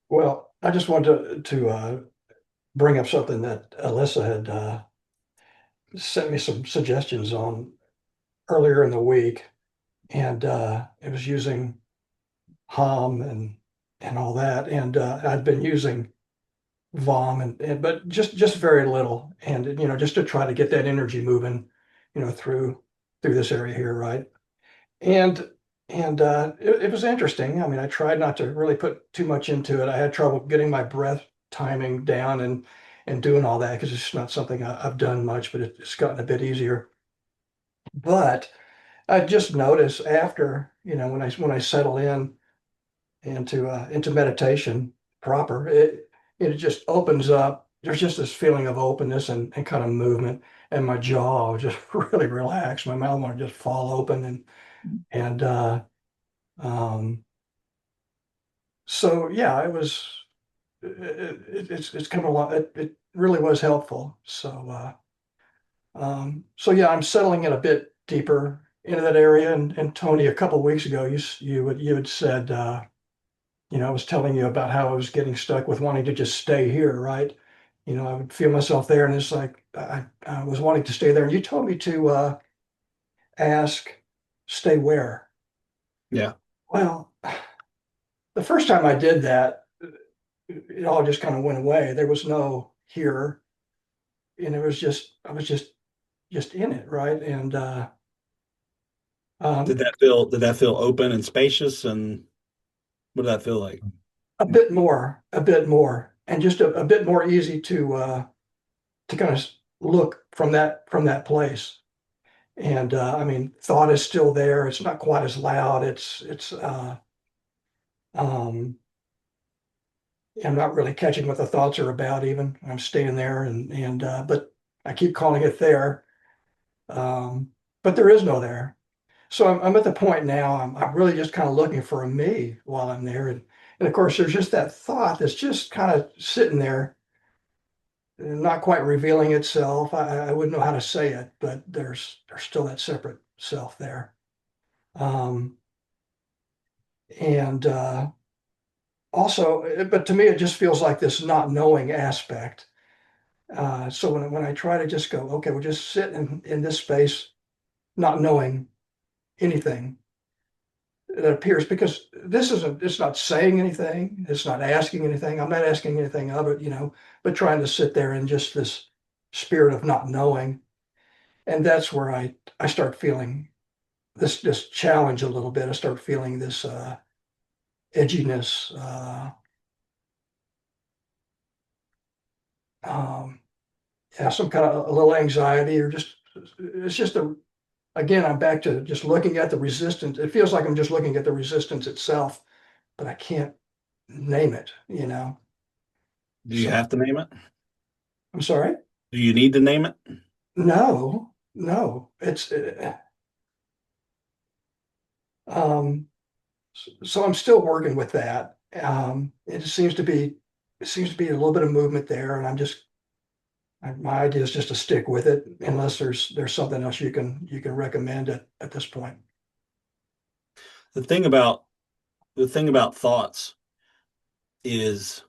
Well, I just wanted to bring up something that Alyssa had sent me some suggestions on earlier in the week, and it was using Hum and all that, and I'd been using Vom and but just very little, and just to try to get that energy moving, through this area here, right? And it was interesting. I mean, I tried not to really put too much into it. I had trouble getting my breath timing down and doing all that because it's not something I've done much, but it's gotten a bit easier. But I just noticed after, when I settle in into meditation proper, it just opens up. There's just this feeling of openness and kind of movement, and my jaw just really relaxed. My mouth want to just fall open and um, so yeah, it's come along. It really was helpful. So yeah, I'm settling in a bit deeper into that area. And Tony, a couple of weeks ago, you had said, I was telling you about how I was getting stuck with wanting to just stay here, right? I would feel myself there, and it's like I was wanting to stay there. And you told me to ask, stay where? Yeah. Well, the first time I did that, it all just kind of went away. There was no here, and it was just I was just in it, right? And um, Did that feel open and spacious, and what did that feel like? a bit more, and just a bit more easy to kind of look from that place. And I mean, thought is still there. It's not quite as loud. It's um, I'm not really catching what the thoughts are about. Even I'm staying there, and but I keep calling it there. But there is no there. So I'm at the point now, I'm really just kind of looking for a me while I'm there. And of course, there's just that thought that's just kind of sitting there, not quite revealing itself. I wouldn't know how to say it, but there's still that separate self there. Um, and also, but to me, it just feels like this not knowing aspect. So when I try to just go, okay, we'll just sit in this space, not knowing anything that appears, because it's not saying anything, it's not asking anything, I'm not asking anything of it, but trying to sit there in just this spirit of not knowing. And that's where I start feeling this challenge a little bit. I start feeling this edginess, um, yeah, some kind of a little anxiety, or just it's just again, I'm back to just looking at the resistance. It feels like I'm just looking at the resistance itself, but I can't name it. Do you So have to name it? I'm sorry. Do you need to name it? No, no. Um, so I'm still working with that. It seems to be a little bit of movement there, and my idea is just to stick with it unless there's something else you can recommend at this point. The thing about the thing about thoughts is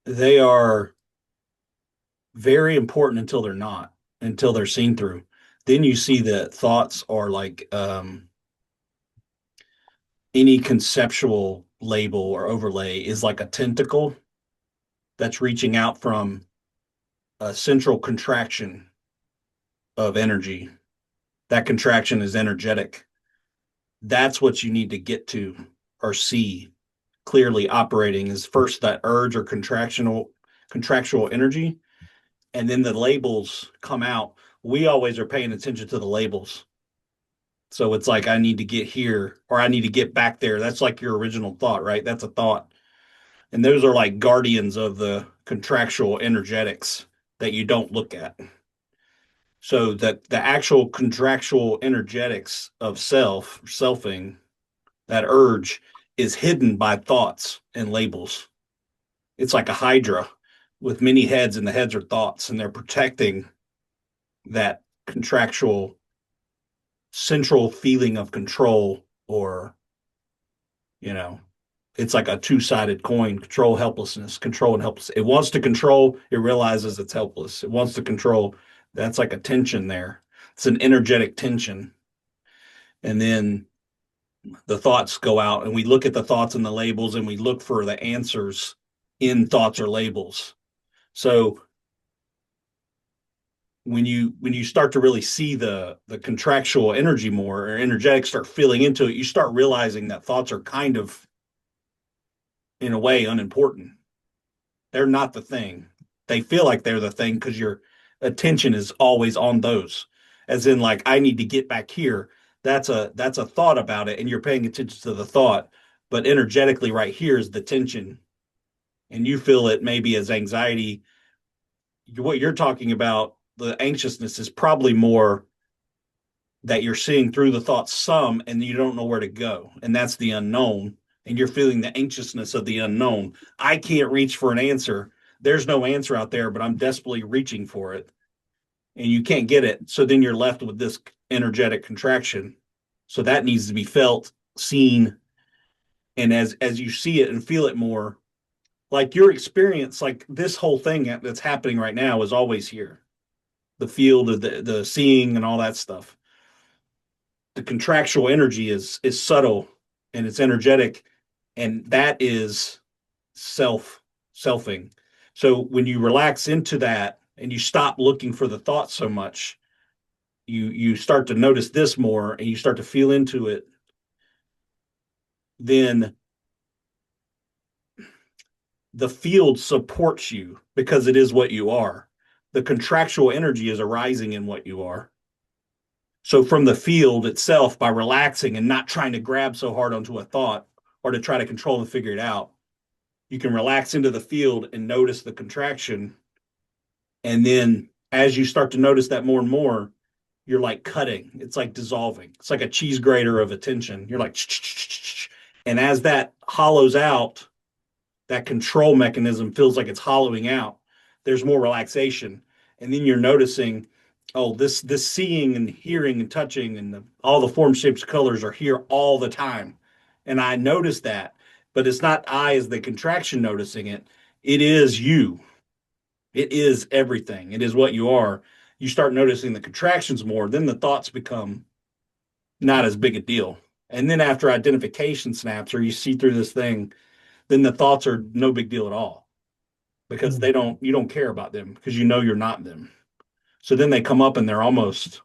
they are very important until they're not, until they're seen through. Then you see that thoughts are like any conceptual label or overlay is like a tentacle that's reaching out from a central contraction of energy. That contraction is energetic. That's what you need to get to or see clearly operating is first that urge or contractual energy, and then the labels come out. We always are paying attention to the labels. So it's like I need to get here or I need to get back there. That's like your original thought, right? That's a thought. And those are like guardians of the contractual energetics that you don't look at. So that the actual contractual energetics of selfing, that urge is hidden by thoughts and labels. It's like a hydra with many heads, and the heads are thoughts, and they're protecting that contractual central feeling of control or, you know, It's like a two-sided coin: control, helplessness, control and helpless. It wants to control, it realizes it's helpless. It wants to control. That's like a tension there. It's an energetic tension. And then the thoughts go out, and we look at the thoughts and the labels, and we look for the answers in thoughts or labels. So when you start to really see the contractual energy more, or energetic start feeling into it, you start realizing that thoughts are kind of, in a way, unimportant. They're not the thing. They feel like they're the thing because your attention is always on those. As in, like, I need to get back here. That's a thought about it, and you're paying attention to the thought. But energetically, right here is the tension, and you feel it maybe as anxiety. What you're talking about, the anxiousness, is probably more that you're seeing through the thoughts some, and you don't know where to go, and that's the unknown. And you're feeling the anxiousness of the unknown. I can't reach for an answer. There's no answer out there, but I'm desperately reaching for it, and you can't get it. So then you're left with this energetic contraction. So that needs to be felt, seen, and as you see it and feel it more, like your experience, like this whole thing that's happening right now is always here. The field of the seeing and all that stuff. The contractual energy is subtle and it's energetic, and that is selfing. So when you relax into that and you stop looking for the thought so much, you start to notice this more and you start to feel into it, then the field supports you because it is what you are. The contractual energy is arising in what you are. So from the field itself, by relaxing and not trying to grab so hard onto a thought or to try to control and figure it out, you can relax into the field and notice the contraction. And then as you start to notice that more and more, you're like cutting. It's like dissolving. It's like a cheese grater of attention. You're like, and as that hollows out, that control mechanism feels like it's hollowing out. There's more relaxation. And then you're noticing, oh, this seeing and hearing and touching and all the form, shapes, colors are here all the time. And I notice that, but it's not I as the contraction noticing it. It is you. It is everything. It is what you are. You start noticing the contractions more, then the thoughts become not as big a deal. And then after identification snaps, or you see through this thing, then the thoughts are no big deal at all, because Mm. you don't care about them because you know you're not them. So then they come up and they're almost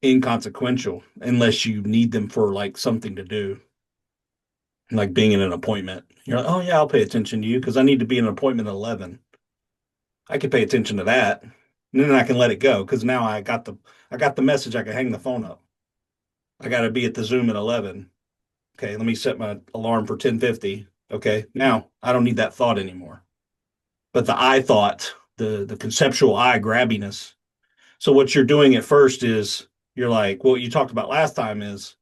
inconsequential unless you need them for like something to do, like being in an appointment. You're like, oh yeah, I'll pay attention to you because I need to be in an appointment at 11. I can pay attention to that. And then I can let it go because now I got the message. I can hang the phone up. I got to be at the Zoom at 11. Okay, let me set my alarm for 10:50. Okay, now I don't need that thought anymore. But the I thought, the conceptual I grabbiness. So what you're doing at first is you're like, what you talked about last time is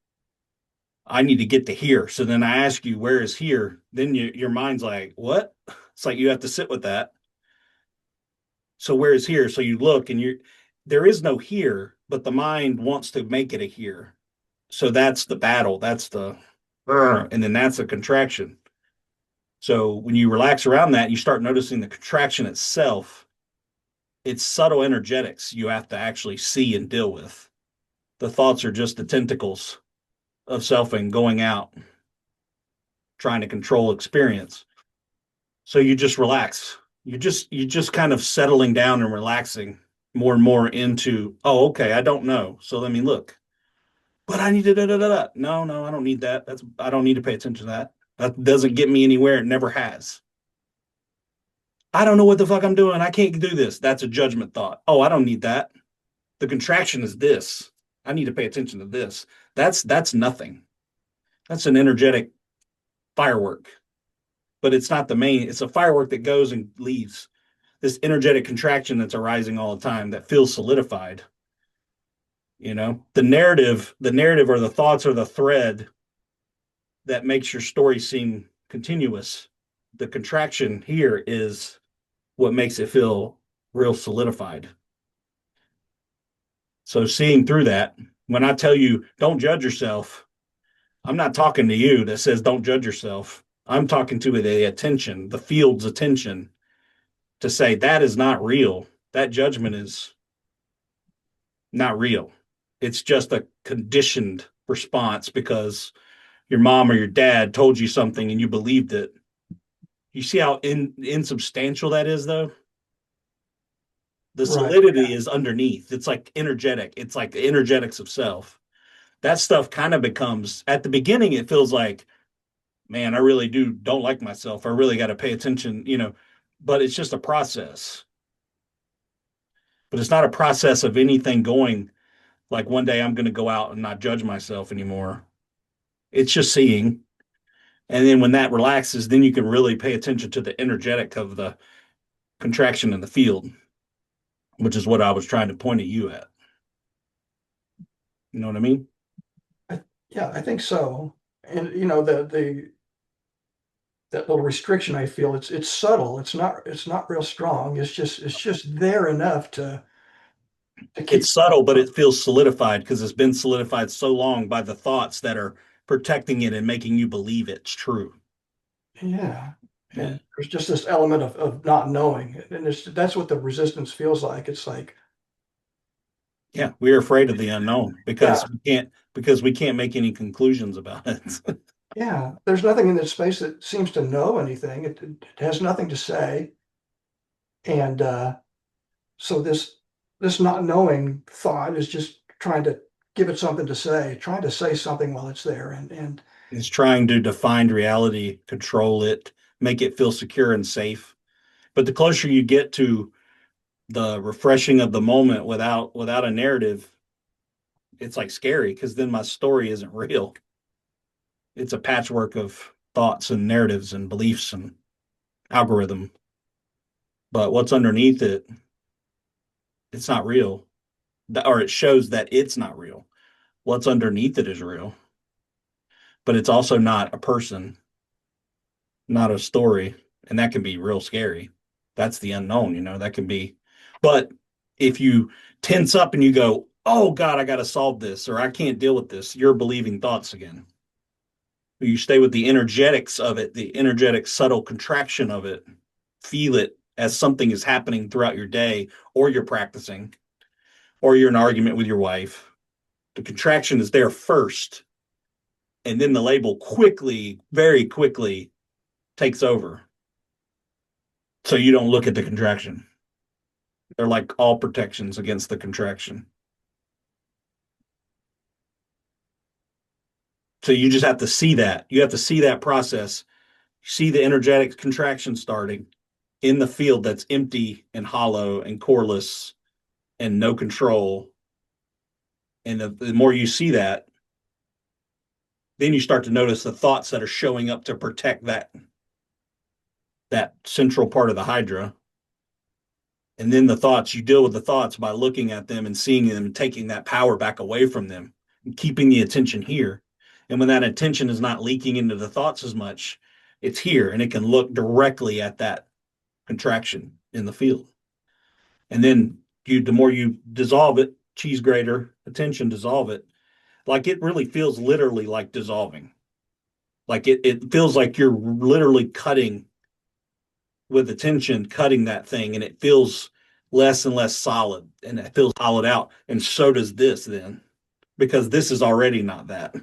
I need to get to here. So then I ask you, where is here? Then your mind's like, what? It's like you have to sit with that. So where is here? So you look and there is no here, but the mind wants to make it a here. So that's the battle. That's the, and then that's a contraction. So when you relax around that, you start noticing the contraction itself. It's subtle energetics you have to actually see and deal with. The thoughts are just the tentacles of selfing going out, trying to control experience. So you just relax. You just kind of settling down and relaxing more and more into, oh, okay, I don't know. So let me look. But I need to da, da, da, da. No, no, I don't need that. I don't need to pay attention to that. That doesn't get me anywhere. It never has. I don't know what the fuck I'm doing. I can't do this. That's a judgment thought. Oh, I don't need that. The contraction is this. I need to pay attention to this. That's nothing. That's an energetic firework, but it's not the main. It's a firework that goes and leaves. This energetic contraction that's arising all the time that feels solidified. The narrative or the thoughts or the thread that makes your story seem continuous. The contraction here is what makes it feel real solidified. So seeing through that, when I tell you don't judge yourself, I'm not talking to you that says don't judge yourself. I'm talking to the attention, the field's attention to say that is not real. That judgment is not real. It's just a conditioned response because your mom or your dad told you something and you believed it. You see how insubstantial that is, though? The Right. solidity is underneath. It's like energetic. It's like the energetics of self. That stuff kind of becomes, at the beginning, it feels like, man, I really don't like myself. I really got to pay attention, but it's just a process. But it's not a process of anything going like one day I'm going to go out and not judge myself anymore. It's just seeing. And then when that relaxes, then you can really pay attention to the energetic of the contraction in the field, which is what I was trying to point at you at. You know what I mean? Yeah, I think so. And you know, the that little restriction I feel, it's subtle. It's not real strong. It's just there enough to keep. It's subtle, but it feels solidified because it's been solidified so long by the thoughts that are protecting it and making you believe it's true. Yeah. Yeah. And there's just this element of not knowing. And that's what the resistance feels like. It's like, Yeah. We're afraid of the unknown yeah, because we can't make any conclusions about it. yeah, there's nothing in this space that seems to know anything. It has nothing to say. And so this not knowing thought is just trying to give it something to say, trying to say something while it's there. And It's trying to define reality, control it, make it feel secure and safe. But the closer you get to the refreshing of the moment without a narrative, it's like scary because then my story isn't real. It's a patchwork of thoughts and narratives and beliefs and algorithm. But what's underneath it, it's not real. Or it shows that it's not real. What's underneath it is real, but it's also not a person, not a story. And that can be real scary. That's the unknown, that can be. But if you tense up and you go, oh God, I got to solve this, or I can't deal with this, you're believing thoughts again. You stay with the energetics of it, the energetic subtle contraction of it, feel it as something is happening throughout your day, or you're practicing, or you're in an argument with your wife. The contraction is there first, and then the label quickly, very quickly takes over. So you don't look at the contraction. They're like all protections against the contraction. So you just have to see that. You have to see that process, see the energetic contraction starting in the field that's empty and hollow and coreless and no control. And the more you see that, then you start to notice the thoughts that are showing up to protect that central part of the hydra. And then the thoughts, you deal with the thoughts by looking at them and seeing them and taking that power back away from them and keeping the attention here. And when that attention is not leaking into the thoughts as much, it's here and it can look directly at that contraction in the field. And then the more you dissolve it, cheese grater, attention, dissolve it, like it really feels literally like dissolving. Like it feels like you're literally cutting with attention, cutting that thing, and it feels less and less solid and it feels hollowed out. And so does this then, because this is already not that.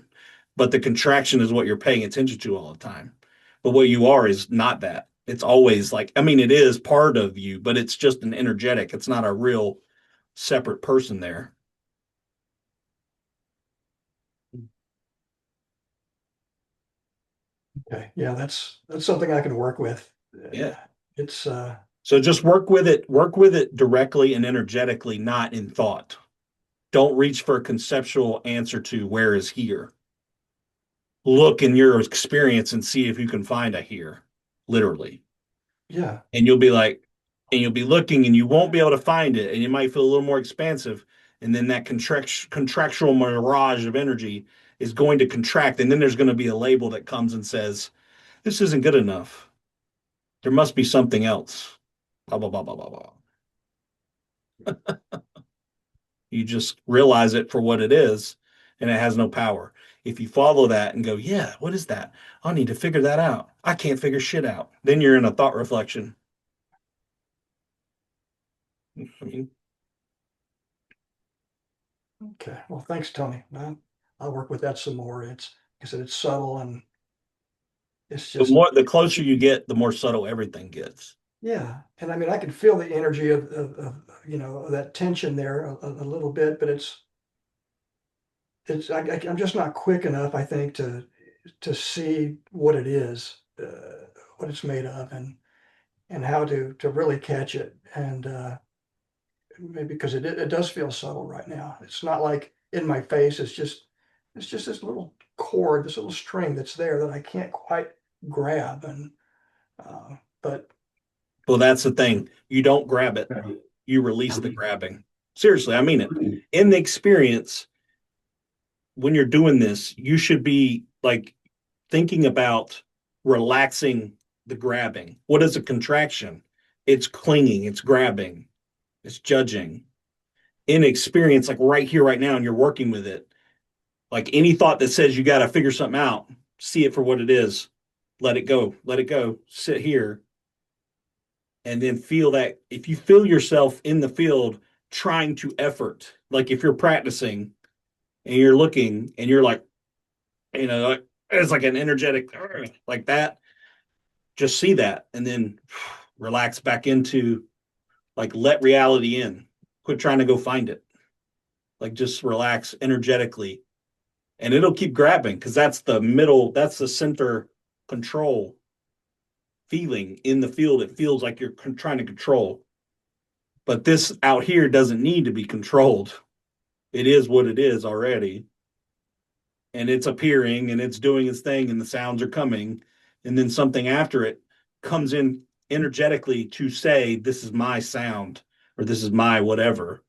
But the contraction is what you're paying attention to all the time. But what you are is not that. It's always like, I mean, it is part of you, but it's just an energetic. It's not a real separate person there. okay, yeah, that's something I can work with. Yeah. It's So just work with it directly and energetically, not in thought. Don't reach for a conceptual answer to where is here. Look in your experience and see if you can find a here, literally. yeah, And you'll be like, and you'll be looking and you won't be able to find it. And you might feel a little more expansive. And then that contractual mirage of energy is going to contract. And then there's going to be a label that comes and says, this isn't good enough. There must be something else. Blah, blah, blah, blah, blah, blah. You just realize it for what it is, and it has no power. If you follow that and go, yeah, what is that? I need to figure that out. I can't figure shit out. Then you're in a thought reflection. I mean, Okay. Well, thanks, Tony. I'll work with that some more. It's, like I said, it's subtle and it's the just, more, the closer you get, the more subtle everything gets. yeah. And I mean, I can feel the energy of that tension there a little bit, but I'm just not quick enough, I think, to see what it is, what it's made of, and how to really catch it. And maybe because it does feel subtle right now. It's not like in my face. It's just this little cord, this little string that's there that I can't quite grab. And but Well, that's the thing. You don't grab it, you release the grabbing. Seriously, I mean it. In the experience, when you're doing this, you should be like thinking about relaxing the grabbing. What is a contraction? It's clinging, it's grabbing, it's judging. In experience, like right here, right now, and you're working with it, like any thought that says you got to figure something out, see it for what it is, let it go, sit here, and then feel that. If you feel yourself in the field trying to effort, like if you're practicing and you're looking and you're like, like, it's like an energetic like that, just see that and then relax back into, like, let reality in, quit trying to go find it, like just relax energetically, and it'll keep grabbing because that's the center control feeling in the field. It feels like you're trying to control, but this out here doesn't need to be controlled. It is what it is already, and it's appearing and it's doing its thing and the sounds are coming, and then something after it comes in energetically to say this is my sound or this is my whatever.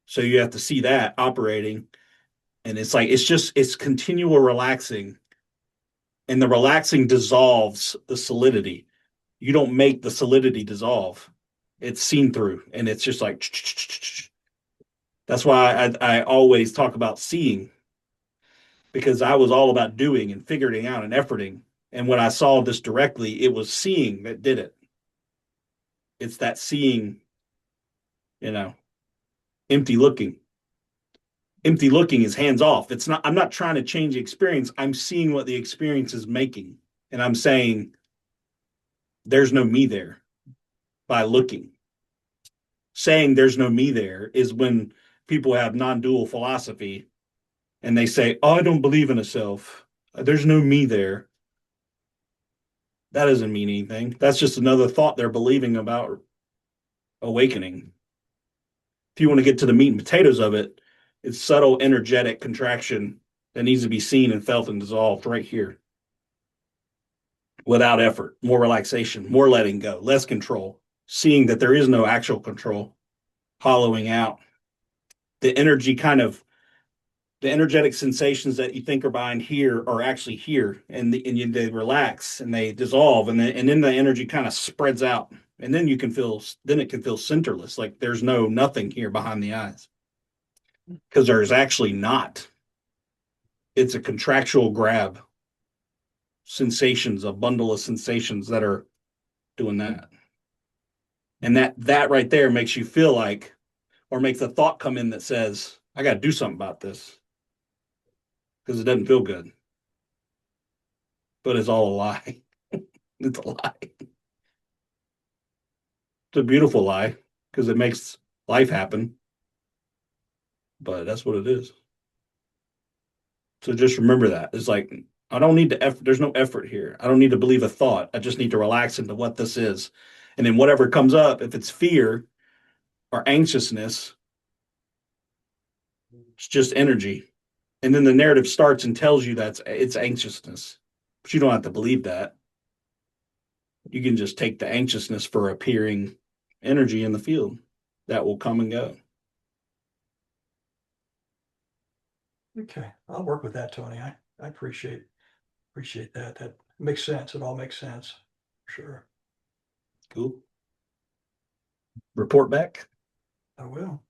So you have to see that operating, and it's like it's continual relaxing, and the relaxing dissolves the solidity. You don't make the solidity dissolve. It's seen through, and it's just like that's why I always talk about seeing, because I was all about doing and figuring out and efforting. And when I saw this directly, it was seeing that did it. It's that seeing, you know, empty looking. Empty looking is hands off. It's not, I'm not trying to change the experience. I'm seeing what the experience is making. And I'm saying, there's no me there by looking. Saying there's no me there is when people have non dual philosophy and they say, oh, I don't believe in a self. There's no me there. That doesn't mean anything. That's just another thought they're believing about awakening. If you want to get to the meat and potatoes of it, it's subtle, energetic contraction that needs to be seen and felt and dissolved right here without effort, more relaxation, more letting go, less control, seeing that there is no actual control, hollowing out. The energy kind of, the energetic sensations that you think are behind here are actually here, and they relax and they dissolve, and then the energy kind of spreads out, and then it can feel centerless, like there's nothing here behind the eyes, because there's actually not. It's a contractual grab, sensations, a bundle of sensations that are doing that, and that right there makes you feel like, or makes a thought come in that says, I got to do something about this because it doesn't feel good, but it's all a lie. It's a lie. It's a beautiful lie because it makes life happen, but that's what it is. So just remember that. It's like, I don't need to effort. There's no effort here. I don't need to believe a thought. I just need to relax into what this is. And then whatever comes up, if it's fear or anxiousness, it's just energy. And then the narrative starts and tells you that it's anxiousness. But you don't have to believe that. You can just take the anxiousness for appearing energy in the field that will come and go. okay, I'll work with that, Tony. I appreciate that. That makes sense. It all makes sense. Sure, Cool. Report back. I will.